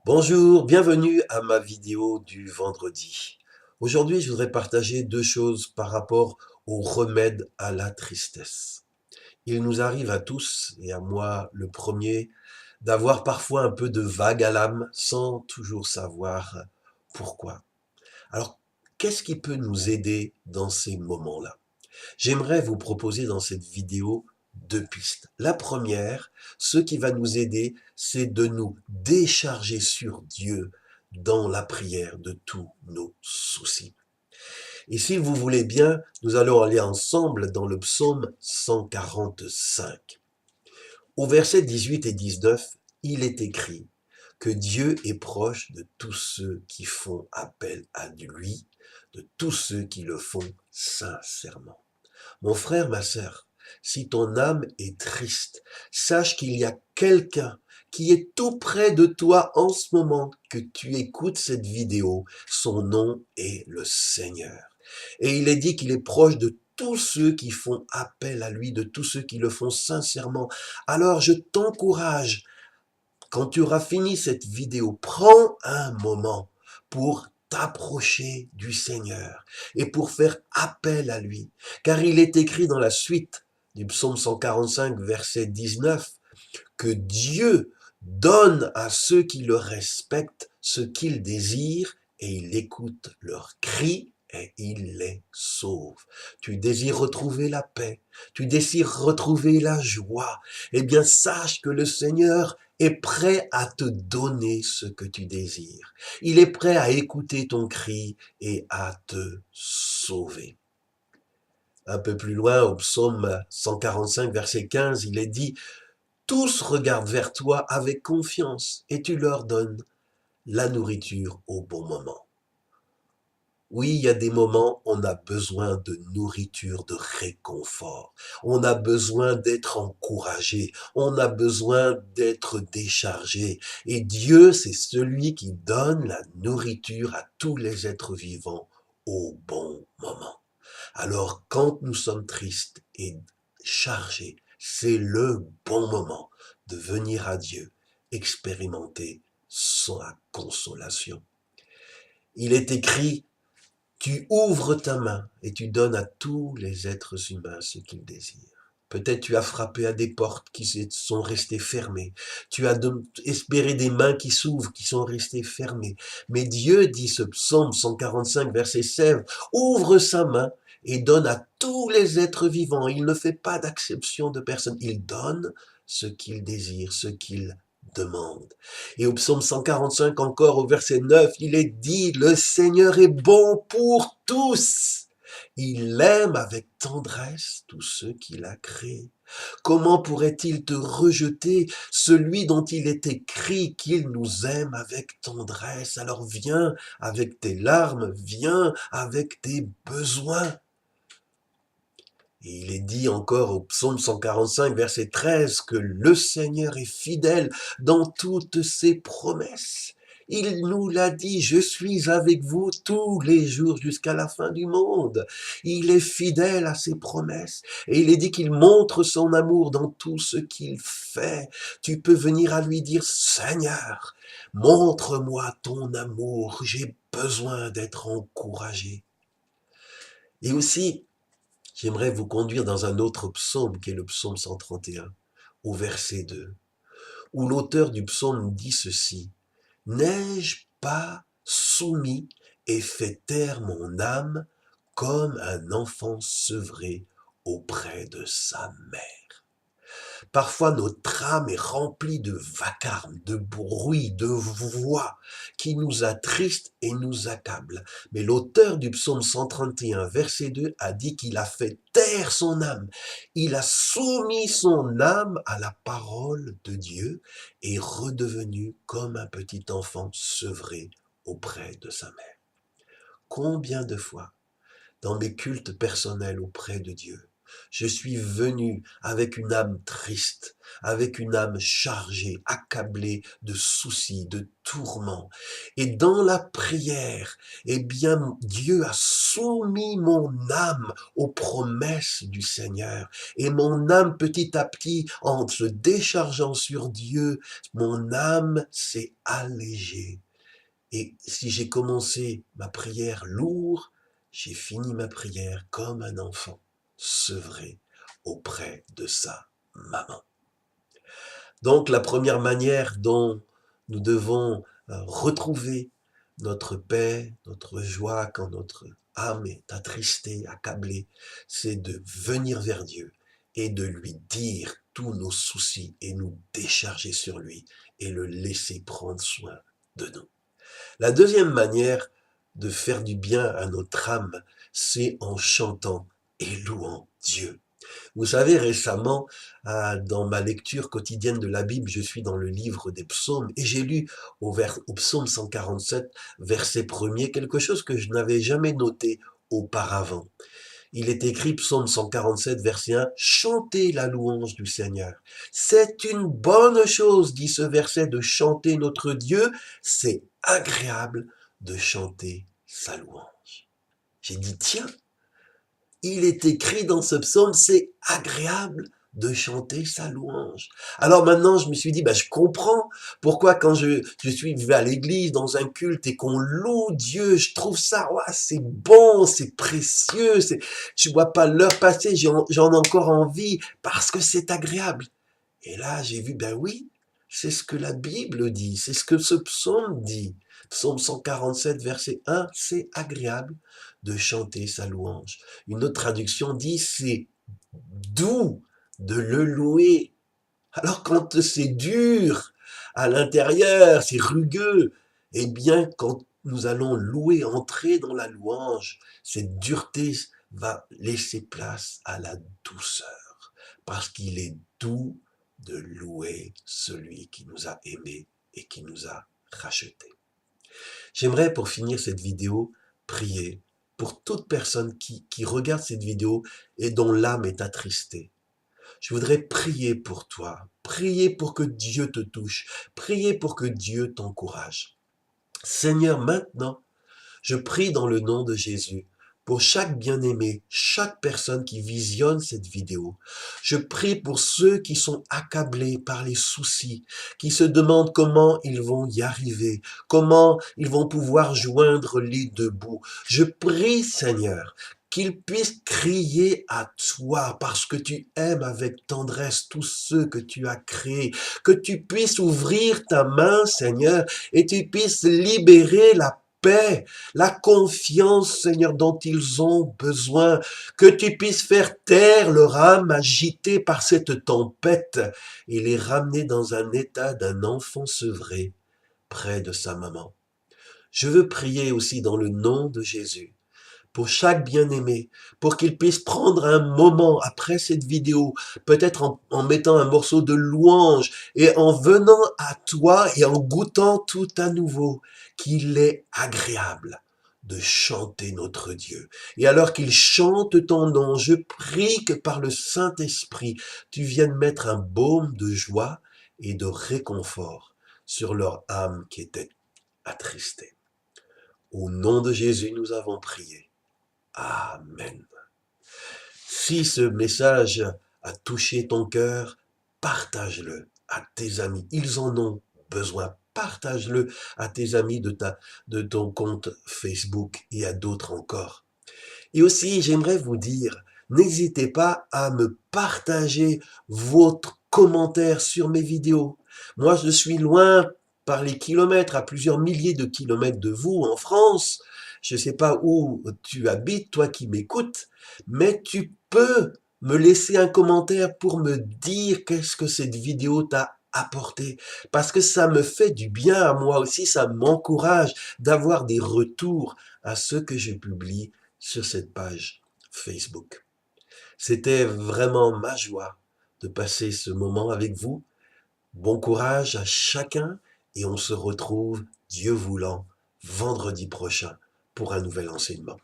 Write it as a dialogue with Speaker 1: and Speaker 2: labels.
Speaker 1: Bonjour, bienvenue à ma vidéo du vendredi. Aujourd'hui, je voudrais partager deux choses par rapport au remède à la tristesse. Il nous arrive à tous, et à moi le premier, d'avoir parfois un peu de vague à l'âme sans toujours savoir pourquoi. Alors, qu'est-ce qui peut nous aider dans ces moments-là? J'aimerais vous proposer dans cette vidéo deux pistes. La première, ce qui va nous aider, c'est de nous décharger sur Dieu dans la prière de tous nos soucis. Et si vous voulez bien, nous allons aller ensemble dans le psaume 145. Au verset 18 et 19, il est écrit que Dieu est proche de tous ceux qui font appel à lui, de tous ceux qui le font sincèrement. Mon frère, ma sœur, si ton âme est triste, sache qu'il y a quelqu'un qui est tout près de toi en ce moment que tu écoutes cette vidéo. Son nom est le Seigneur. Et il est dit qu'il est proche de tous ceux qui font appel à lui, de tous ceux qui le font sincèrement. Alors je t'encourage, quand tu auras fini cette vidéo, prends un moment pour t'approcher du Seigneur et pour faire appel à lui. Car il est écrit dans la suite du psaume 145, verset 19, que Dieu donne à ceux qui le respectent ce qu'ils désirent et il écoute leurs cris et il les sauve. Tu désires retrouver la paix, tu désires retrouver la joie, eh bien sache que le Seigneur est prêt à te donner ce que tu désires. Il est prêt à écouter ton cri et à te sauver. Un peu plus loin, au psaume 145, verset 15, il est dit: tous regardent vers toi avec confiance et tu leur donnes la nourriture au bon moment. Oui, il y a des moments, on a besoin de nourriture, de réconfort. On a besoin d'être encouragé. On a besoin d'être déchargé. Et Dieu, c'est celui qui donne la nourriture à tous les êtres vivants au bon moment. Alors, quand nous sommes tristes et chargés, c'est le bon moment de venir à Dieu, expérimenter sa consolation. Il est écrit: tu ouvres ta main et tu donnes à tous les êtres humains ce qu'ils désirent. Peut-être tu as frappé à des portes qui sont restées fermées. Tu as espéré des mains qui s'ouvrent, qui sont restées fermées. Mais Dieu dit, ce psaume 145, verset 16, ouvre sa main et donne à tous les êtres vivants. Il ne fait pas d'acception de personne. Il donne ce qu'il désire, ce qu'il demande. Et au psaume 145 encore, au verset 9, il est dit, le Seigneur est bon pour tous. Il aime avec tendresse tous ceux qu'il a créés. Comment pourrait-il te rejeter, celui dont il est écrit qu'il nous aime avec tendresse? Alors viens avec tes larmes, viens avec tes besoins. Et il est dit encore au psaume 145, verset 13, que le Seigneur est fidèle dans toutes ses promesses. Il nous l'a dit, je suis avec vous tous les jours jusqu'à la fin du monde. Il est fidèle à ses promesses. Et il est dit qu'il montre son amour dans tout ce qu'il fait. Tu peux venir à lui dire, Seigneur, montre-moi ton amour. J'ai besoin d'être encouragé. Et aussi, j'aimerais vous conduire dans un autre psaume qui est le psaume 131, au verset 2, où l'auteur du psaume dit ceci: n'ai-je pas soumis et fait taire mon âme comme un enfant sevré auprès de sa mère? Parfois, notre âme est remplie de vacarme, de bruit, de voix qui nous attristent et nous accablent. Mais l'auteur du psaume 131, verset 2, a dit qu'il a fait taire son âme. Il a soumis son âme à la parole de Dieu et redevenu comme un petit enfant sevré auprès de sa mère. Combien de fois, dans mes cultes personnels auprès de Dieu, Je suis venu avec une âme triste, avec une âme chargée, accablée de soucis, de tourments. Et dans la prière, eh bien, Dieu a soumis mon âme aux promesses du Seigneur. Et mon âme, petit à petit, en se déchargeant sur Dieu, mon âme s'est allégée. Et si j'ai commencé ma prière lourd, j'ai fini ma prière comme un enfant, sevré auprès de sa maman. Donc la première manière dont nous devons retrouver notre paix, notre joie quand notre âme est attristée, accablée, c'est de venir vers Dieu et de lui dire tous nos soucis et nous décharger sur lui et le laisser prendre soin de nous. La deuxième manière de faire du bien à notre âme, c'est en chantant et louant Dieu. Vous savez, récemment, dans ma lecture quotidienne de la Bible, je suis dans le livre des psaumes et j'ai lu au psaume 147, verset 1er, quelque chose que je n'avais jamais noté auparavant. Il est écrit, psaume 147, verset 1, « Chantez la louange du Seigneur. » C'est une bonne chose, dit ce verset, de chanter notre Dieu. C'est agréable de chanter sa louange. J'ai dit, tiens, il est écrit dans ce psaume, c'est agréable de chanter sa louange. Alors maintenant, je me suis dit, je comprends pourquoi quand je suis à l'église, dans un culte, et qu'on loue Dieu, je trouve ça, ouais, c'est bon, c'est précieux, je vois pas l'heure passer, j'en ai encore envie, parce que c'est agréable. Et là, j'ai vu, oui, c'est ce que la Bible dit, c'est ce que ce psaume dit. Psaume 147, verset 1, c'est agréable de chanter sa louange. Une autre traduction dit, c'est doux de le louer. Alors quand c'est dur à l'intérieur, c'est rugueux, eh bien quand nous allons louer, entrer dans la louange, cette dureté va laisser place à la douceur, parce qu'il est doux de louer celui qui nous a aimés et qui nous a rachetés. J'aimerais pour finir cette vidéo prier pour toute personne qui regarde cette vidéo et dont l'âme est attristée. Je voudrais prier pour toi, prier pour que Dieu te touche, prier pour que Dieu t'encourage. Seigneur, maintenant, je prie dans le nom de Jésus pour chaque bien-aimé, chaque personne qui visionne cette vidéo. Je prie pour ceux qui sont accablés par les soucis, qui se demandent comment ils vont y arriver, comment ils vont pouvoir joindre les deux bouts. Je prie, Seigneur, qu'ils puissent crier à toi parce que tu aimes avec tendresse tous ceux que tu as créés, que tu puisses ouvrir ta main, Seigneur, et tu puisses libérer la paix, la confiance, Seigneur, dont ils ont besoin, que tu puisses faire taire leur âme agitée par cette tempête et les ramener dans un état d'un enfant sevré près de sa maman. Je veux prier aussi dans le nom de Jésus pour chaque bien-aimé, pour qu'il puisse prendre un moment après cette vidéo, peut-être en mettant un morceau de louange et en venant à toi et en goûtant tout à nouveau qu'il est agréable de chanter notre Dieu. Et alors qu'il chante ton nom, je prie que par le Saint-Esprit, tu viennes mettre un baume de joie et de réconfort sur leur âme qui était attristée. Au nom de Jésus, nous avons prié. Amen. Si ce message a touché ton cœur, partage-le à tes amis. Ils en ont besoin. Partage-le à tes amis de ton compte Facebook et à d'autres encore. Et aussi, j'aimerais vous dire, n'hésitez pas à me partager votre commentaire sur mes vidéos. Moi, je suis loin par les kilomètres, à plusieurs milliers de kilomètres de vous en France. Je ne sais pas où tu habites, toi qui m'écoutes, mais tu peux me laisser un commentaire pour me dire qu'est-ce que cette vidéo t'a apporté. Parce que ça me fait du bien à moi aussi, ça m'encourage d'avoir des retours à ce que je publie sur cette page Facebook. C'était vraiment ma joie de passer ce moment avec vous. Bon courage à chacun et on se retrouve, Dieu voulant, vendredi prochain pour un nouvel enseignement.